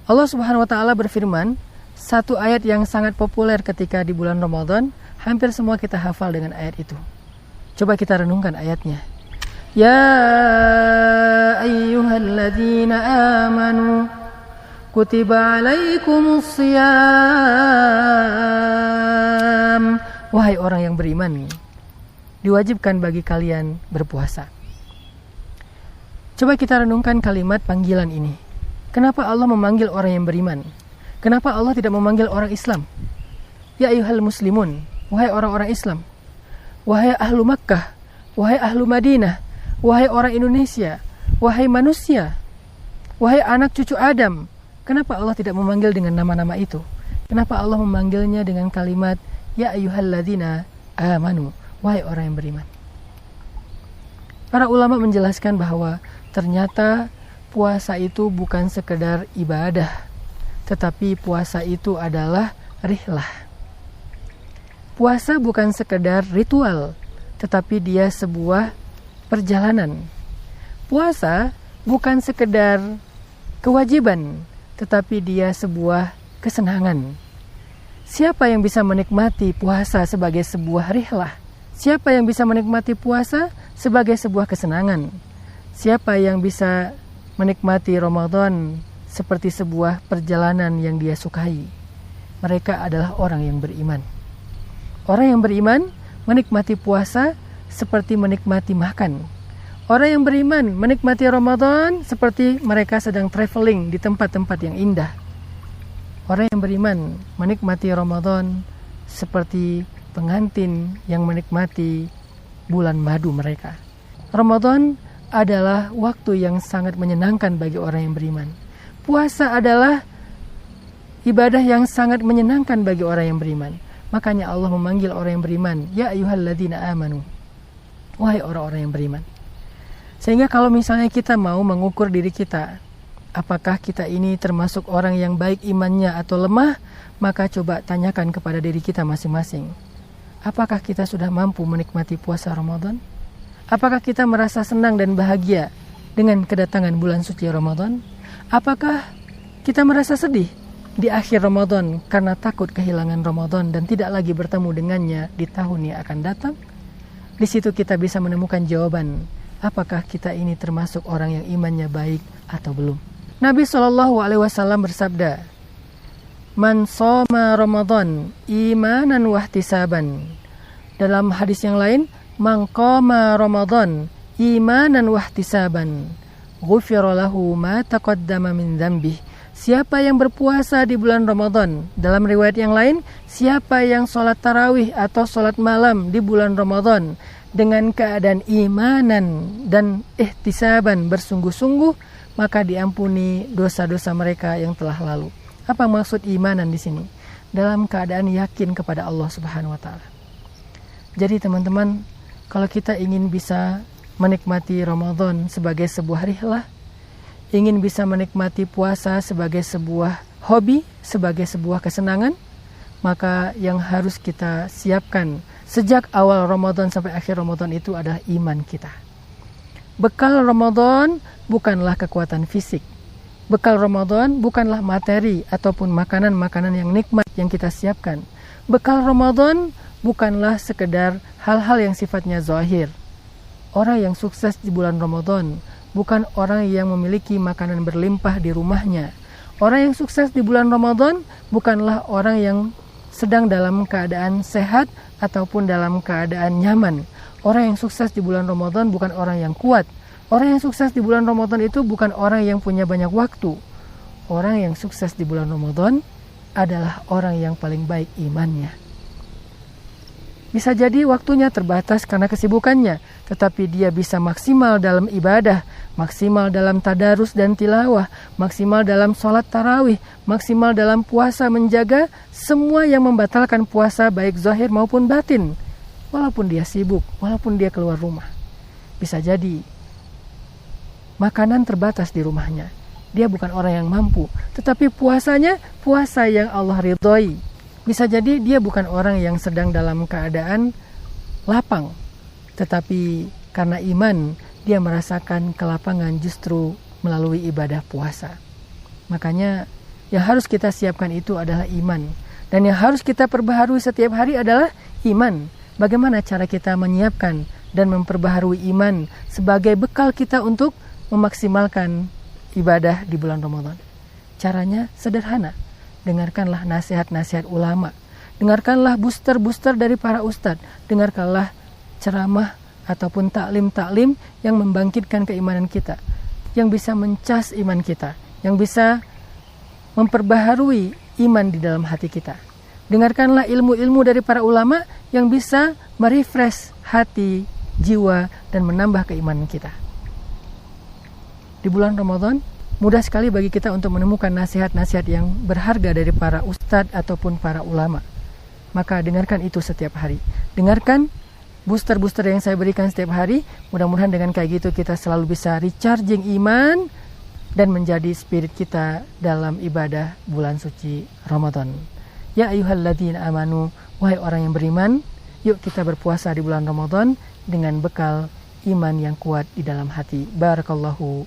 Allah Subhanahu wa taala berfirman, satu ayat yang sangat populer ketika di bulan Ramadan, hampir semua kita hafal dengan ayat itu. Coba kita renungkan ayatnya. Ya ayyuhalladzina amanu kutiba alaikumus shiyam. Wahai orang yang beriman, diwajibkan bagi kalian berpuasa. Coba kita renungkan kalimat panggilan ini. Kenapa Allah memanggil orang yang beriman? Kenapa Allah tidak memanggil orang Islam? Ya ayyuhal muslimun, wahai orang-orang Islam, wahai ahlu Makkah, wahai ahlu Madinah, wahai orang Indonesia, wahai manusia, wahai anak cucu Adam. Kenapa Allah tidak memanggil dengan nama-nama itu? Kenapa Allah memanggilnya dengan kalimat ya ayyuhalladzina amanu, wahai orang yang beriman? Para ulama menjelaskan bahwa ternyata puasa itu bukan sekedar ibadah, tetapi puasa itu adalah rihlah. Puasa bukan sekedar ritual, tetapi dia sebuah perjalanan. Puasa bukan sekedar kewajiban, tetapi dia sebuah kesenangan. Siapa yang bisa menikmati puasa sebagai sebuah rihlah? Siapa yang bisa menikmati puasa sebagai sebuah kesenangan? Siapa yang bisa menikmati Ramadan seperti sebuah perjalanan yang dia sukai? Mereka adalah orang yang beriman. Orang yang beriman menikmati puasa seperti menikmati makan. Orang yang beriman menikmati Ramadan seperti mereka sedang traveling di tempat-tempat yang indah. Orang yang beriman menikmati Ramadan seperti pengantin yang menikmati bulan madu mereka. Ramadan adalah waktu yang sangat menyenangkan bagi orang yang beriman. Puasa adalah ibadah yang sangat menyenangkan bagi orang yang beriman. Makanya Allah memanggil orang yang beriman, ya ayyuhalladzina amanu, wahai orang-orang yang beriman. Sehingga kalau misalnya kita mau mengukur diri kita, apakah kita ini termasuk orang yang baik imannya atau lemah, maka coba tanyakan kepada diri kita masing-masing. Apakah kita sudah mampu menikmati puasa Ramadan? Apakah kita merasa senang dan bahagia dengan kedatangan bulan suci Ramadan? Apakah kita merasa sedih di akhir Ramadan karena takut kehilangan Ramadan dan tidak lagi bertemu dengannya di tahun yang akan datang? Di situ kita bisa menemukan jawaban, apakah kita ini termasuk orang yang imannya baik atau belum. Nabi SAW bersabda, Man shoma Ramadan imanan wahtisaban. Dalam hadis yang lain, Man qama Ramadan imanan wahtisaban, ghufira lahu ma taqaddama min dzambih. Siapa yang berpuasa di bulan Ramadan, dalam riwayat yang lain, siapa yang sholat tarawih atau sholat malam di bulan Ramadan dengan keadaan imanan dan ihtisaban, bersungguh-sungguh, maka diampuni dosa-dosa mereka yang telah lalu. Apa maksud imanan di sini? Dalam keadaan yakin kepada Allah Subhanahu wa taala. Jadi teman-teman, kalau kita ingin bisa menikmati Ramadan sebagai sebuah rihlah, ingin bisa menikmati puasa sebagai sebuah hobi, sebagai sebuah kesenangan, maka yang harus kita siapkan sejak awal Ramadan sampai akhir Ramadan itu adalah iman kita. Bekal Ramadan bukanlah kekuatan fisik. Bekal Ramadan bukanlah materi ataupun makanan-makanan yang nikmat yang kita siapkan. Bekal Ramadan bukanlah sekedar hal-hal yang sifatnya zahir. Orang yang sukses di bulan Ramadan bukan orang yang memiliki makanan berlimpah di rumahnya. Orang yang sukses di bulan Ramadan bukanlah orang yang sedang dalam keadaan sehat ataupun dalam keadaan nyaman. Orang yang sukses di bulan Ramadan bukan orang yang kuat. Orang yang sukses di bulan Ramadan itu bukan orang yang punya banyak waktu. Orang yang sukses di bulan Ramadan adalah orang yang paling baik imannya. Bisa jadi waktunya terbatas karena kesibukannya, tetapi dia bisa maksimal dalam ibadah, maksimal dalam tadarus dan tilawah, maksimal dalam sholat tarawih, maksimal dalam puasa, menjaga semua yang membatalkan puasa baik zahir maupun batin. Walaupun dia sibuk, walaupun dia keluar rumah. Bisa jadi makanan terbatas di rumahnya. Dia bukan orang yang mampu, tetapi puasanya puasa yang Allah ridhoi. Bisa jadi dia bukan orang yang sedang dalam keadaan lapang, tetapi karena iman dia merasakan kelapangan justru melalui ibadah puasa. Makanya Yang harus kita siapkan itu adalah iman. Dan yang harus kita perbaharui setiap hari adalah iman. Bagaimana cara kita menyiapkan dan memperbaharui iman sebagai bekal kita untuk memaksimalkan ibadah di bulan Ramadan? Caranya sederhana. Dengarkanlah nasihat-nasihat ulama. Dengarkanlah booster-booster dari para ustadz. Dengarkanlah ceramah ataupun taklim-taklim yang membangkitkan keimanan kita, yang bisa mencas iman kita, yang bisa memperbaharui iman di dalam hati kita. Dengarkanlah ilmu-ilmu dari para ulama yang bisa merefresh hati, jiwa, dan menambah keimanan kita. Di bulan Ramadan, mudah sekali bagi kita untuk menemukan nasihat-nasihat yang berharga dari para ustadz ataupun para ulama. Maka dengarkan itu setiap hari. Dengarkan booster-booster yang saya berikan setiap hari. Mudah-mudahan dengan kayak gitu kita selalu bisa recharging iman dan menjadi spirit kita dalam ibadah bulan suci Ramadan. Ya ayyuhalladzina amanu, wahai orang yang beriman, yuk kita berpuasa di bulan Ramadan dengan bekal iman yang kuat di dalam hati. Barakallahu